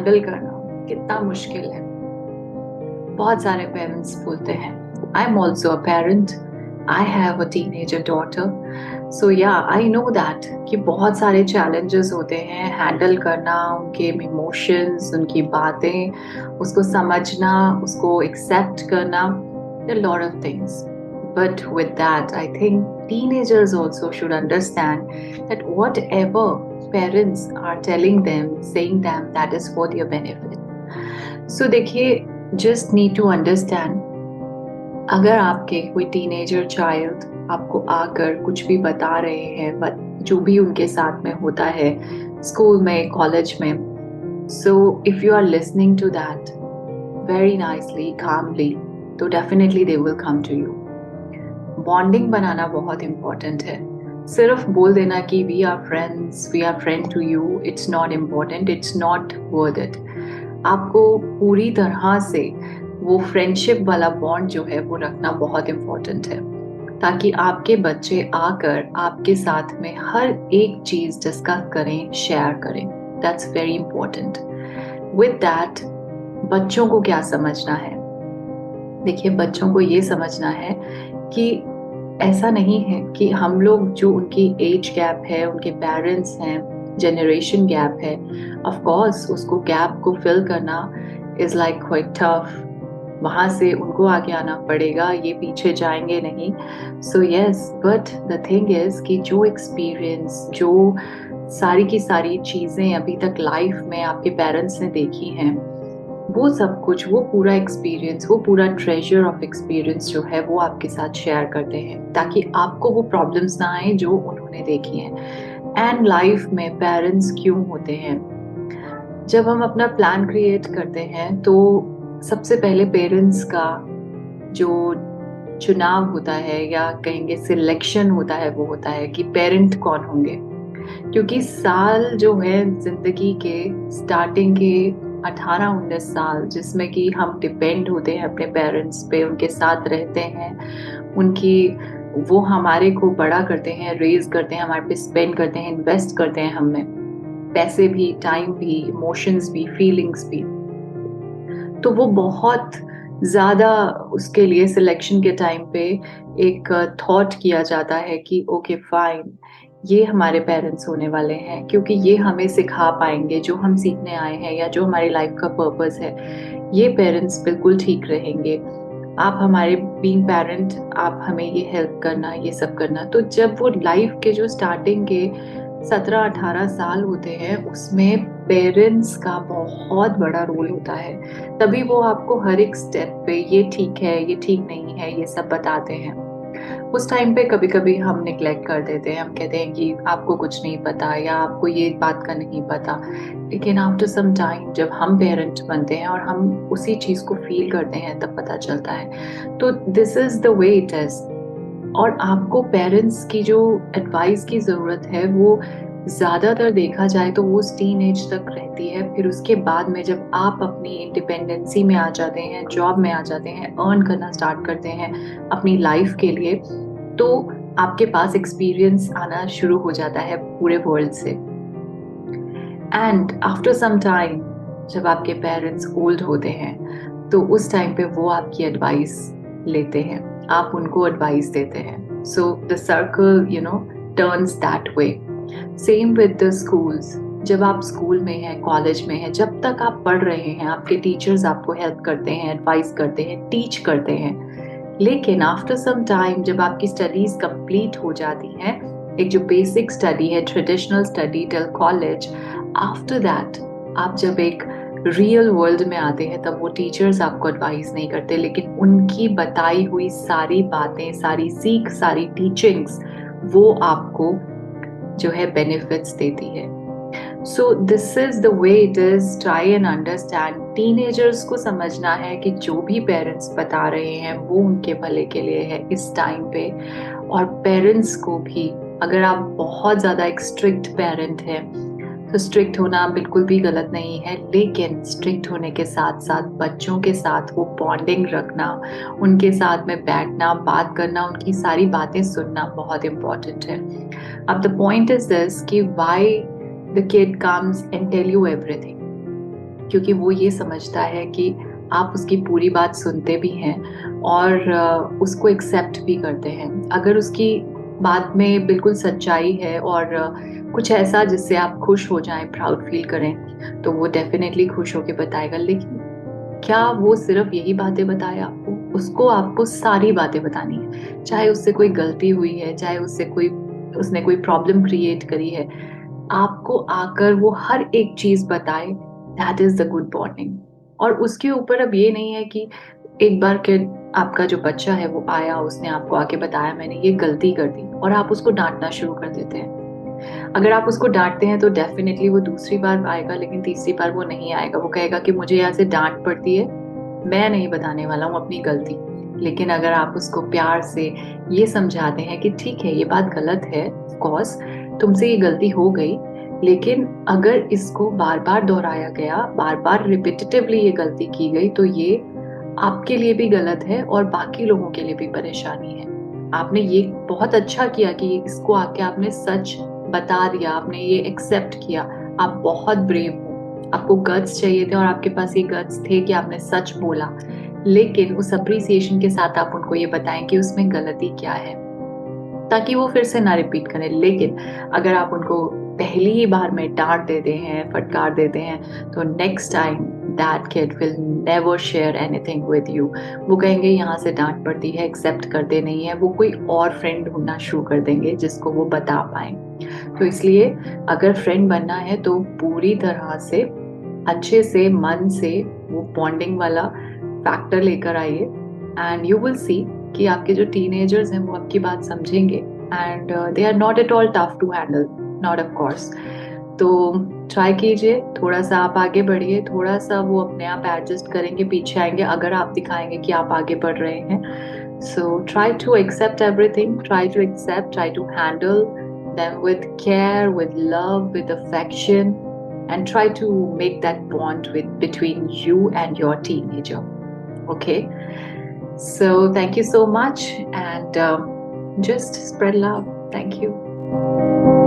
Handle करना कितना मुश्किल है। बहुत सारे पेरेंट्स बोलते हैं, I am also a parent, I have a teenager daughter, so yeah I know that कि बहुत सारे चैलेंजेस होते हैं हैंडल करना, उनके इमोशंस, उनकी बातें, उसको समझना, उसको एक्सेप्ट करना, lot of things. But with that, I think teenagers also should understand that whatever parents are telling them, saying them, that is for their benefit. So देखिए, just need to understand, अगर आपके कोई teenager child आपको आकर कुछ भी बता रहे हैं, जो भी उनके साथ में होता है स्कूल में, कॉलेज में, so if you are listening to that very nicely, calmly, तो definitely they will come to you. Bonding बनाना बहुत इंपॉर्टेंट है। सिर्फ बोल देना कि we are friends, we are friend to you, it's not important, it's not worth it. आपको पूरी तरह से वो फ्रेंडशिप वाला बॉन्ड जो है वो रखना बहुत इम्पोर्टेंट है, ताकि आपके बच्चे आकर आपके साथ में हर एक चीज डिस्कस करें, शेयर करें। That's very important. With that, बच्चों को क्या समझना है? देखिए, बच्चों को ये समझना है कि ऐसा नहीं है कि हम लोग, जो उनकी एज गैप है, उनके पेरेंट्स हैं, जनरेशन गैप है, ऑफ कोर्स उसको गैप को फिल करना इज लाइक क्वाइट टफ। वहां से उनको आगे आना पड़ेगा, ये पीछे जाएंगे नहीं। So yes, but the thing is कि जो एक्सपीरियंस, जो सारी की सारी चीजें अभी तक लाइफ में आपके पेरेंट्स ने देखी हैं, वो सब कुछ, वो पूरा एक्सपीरियंस, वो पूरा ट्रेजर ऑफ एक्सपीरियंस जो है वो आपके साथ शेयर करते हैं, ताकि आपको वो प्रॉब्लम्स ना आए जो उन्होंने देखी हैं। एंड लाइफ में पेरेंट्स क्यों होते हैं? जब हम अपना प्लान क्रिएट करते हैं तो सबसे पहले पेरेंट्स का जो चुनाव होता है, या कहेंगे सिलेक्शन होता है, वो होता है कि पेरेंट कौन होंगे। क्योंकि साल जो है जिंदगी के स्टार्टिंग के 18-19 साल, जिसमें कि हम डिपेंड होते हैं अपने पेरेंट्स पे, उनके साथ रहते हैं, उनकी, वो हमारे को बड़ा करते हैं, रेज करते हैं, हमारे पे स्पेंड करते हैं, इन्वेस्ट करते हैं हमें, पैसे भी, टाइम भी, इमोशंस भी, फीलिंग्स भी। तो वो बहुत ज्यादा उसके लिए सिलेक्शन के टाइम पे एक थॉट किया जाता है कि ओके फाइन, ये हमारे पेरेंट्स होने वाले हैं, क्योंकि ये हमें सिखा पाएंगे जो हम सीखने आए हैं, या जो हमारी लाइफ का पर्पस है, ये पेरेंट्स बिल्कुल ठीक रहेंगे। आप हमारे बीइंग पेरेंट, आप हमें ये हेल्प करना, ये सब करना। तो जब वो लाइफ के जो स्टार्टिंग के 17-18 साल होते हैं, उसमें पेरेंट्स का बहुत बड़ा रोल होता है। तभी वो आपको हर एक स्टेप पे ये ठीक है, ये ठीक नहीं है, ये सब बताते हैं। उस टाइम पे कभी कभी हम निग्लेक्ट कर देते हैं, हम कहते हैं कि आपको कुछ नहीं पता, या आपको ये बात का नहीं पता। लेकिन आफ्टर सम टाइम जब हम पेरेंट बनते हैं और हम उसी चीज को फील करते हैं, तब पता चलता है। तो this is the way it is. और आपको पेरेंट्स की जो एडवाइस की जरूरत है, वो ज्यादातर देखा जाए तो वो टीन एज तक रहती है। फिर उसके बाद में जब आप अपनी इंडिपेंडेंसी में आ जाते हैं, जॉब में आ जाते हैं, अर्न करना स्टार्ट करते हैं अपनी लाइफ के लिए, तो आपके पास एक्सपीरियंस आना शुरू हो जाता है पूरे वर्ल्ड से। एंड आफ्टर सम टाइम, जब आपके पेरेंट्स ओल्ड होते हैं, तो उस टाइम पे वो आपकी एडवाइस लेते हैं, आप उनको एडवाइस देते हैं। So the circle turns that way. Same with the schools. जब आप स्कूल में हैं, कॉलेज में हैं, जब तक आप पढ़ रहे हैं, आपके टीचर्स आपको हेल्प करते हैं, एडवाइस करते हैं, टीच करते हैं। लेकिन आफ्टर सम टाइम, जब आपकी स्टडीज कंप्लीट हो जाती हैं, एक जो बेसिक स्टडी है, traditional study till college, after that आप जब एक रियल वर्ल्ड में आते हैं, तब वो टीचर्स आपको एडवाइस नहीं करते, लेकिन उनकी बताई हुई सारी बातें, सारी सीख, सारी टीचिंग्स, वो आपको जो है बेनिफिट्स देती है। So this is the way it is. Try and understand. Teenagers को समझना है कि जो भी पेरेंट्स बता रहे हैं वो उनके भले के लिए है इस टाइम पे। और पेरेंट्स को भी, अगर आप बहुत ज्यादा एक स्ट्रिक्ट पेरेंट हैं, तो स्ट्रिक्ट होना बिल्कुल भी गलत नहीं है, लेकिन स्ट्रिक्ट होने के साथ साथ बच्चों के साथ वो बॉन्डिंग रखना, उनके साथ में बैठना, बात करना, उनकी सारी बातें सुनना बहुत इंपॉर्टेंट है। अब द पॉइंट इज दिस कि why the kid comes and tell you everything. क्योंकि वो ये समझता है कि आप उसकी पूरी बात सुनते भी हैं और उसको एक्सेप्ट भी करते हैं। अगर उसकी बात में बिल्कुल सच्चाई है और कुछ ऐसा जिससे आप खुश हो जाएं, प्राउड फील करें, तो वो डेफिनेटली खुश होके बताएगा। लेकिन क्या वो सिर्फ यही बातें बताए आपको? उसको आपको सारी बातें बतानी है, चाहे उससे कोई गलती हुई है, चाहे उसने कोई प्रॉब्लम क्रिएट करी है, आपको आकर वो हर एक चीज बताए। That is the good bonding. और उसके ऊपर अब ये नहीं है कि एक बार के आपका जो बच्चा है वो आया, उसने आपको आके बताया मैंने ये गलती कर दी, और आप उसको डांटना शुरू कर देते हैं। अगर आप उसको डांटते हैं तो डेफिनेटली वो दूसरी बार आएगा, लेकिन तीसरी बार वो नहीं आएगा। वो कहेगा कि मुझे यहाँ से डांट पड़ती है, मैं नहीं बताने वाला हूँ अपनी गलती। लेकिन अगर आप उसको प्यार से ये समझाते हैं कि ठीक है ये बात गलत है, ऑफ कोर्स तुमसे ये गलती हो गई, लेकिन अगर इसको बार बार दोहराया गया, बार बार रिपीटेटिवली ये गलती की गई, तो ये आपके लिए भी गलत है और बाकी लोगों के लिए भी परेशानी है। आपने ये बहुत अच्छा किया कि इसको आके आपने सच बता दिया, आपने ये एक्सेप्ट किया। आप बहुत ब्रेव हो, आपको गट्स चाहिए थे और आपके पास ये गट्स थे कि आपने सच बोला। लेकिन उस अप्रिसिएशन के साथ आप उनको ये बताएं कि उसमें गलती क्या है, ताकि वो फिर से ना रिपीट करें। लेकिन अगर आप उनको पहली ही बार में डांट देते हैं, फटकार देते हैं, तो next time that kid will never share anything with you. वो कहेंगे यहाँ से डांट पड़ती है, एक्सेप्ट करते नहीं है, वो कोई और फ्रेंड ढूंढना शुरू कर देंगे जिसको वो बता पाए। तो इसलिए अगर फ्रेंड बनना है तो पूरी तरह से अच्छे से मन से वो बॉन्डिंग वाला फैक्टर लेकर आइए, एंड यू विल सी कि आपके जो टीनेजर्स हैं वो आपकी बात समझेंगे, and they are not at all tough to handle, not of course. तो ट्राई कीजिए, थोड़ा सा आप आगे बढ़िए, थोड़ा सा वो अपने आप एडजस्ट करेंगे, पीछे आएंगे अगर आप दिखाएंगे कि आप आगे बढ़ रहे हैं। So try to accept everything, try to accept, try to handle them with care, with love, with affection, and try to make that bond between you and your teenager. Okay, so thank you so much, and just spread love. Thank you.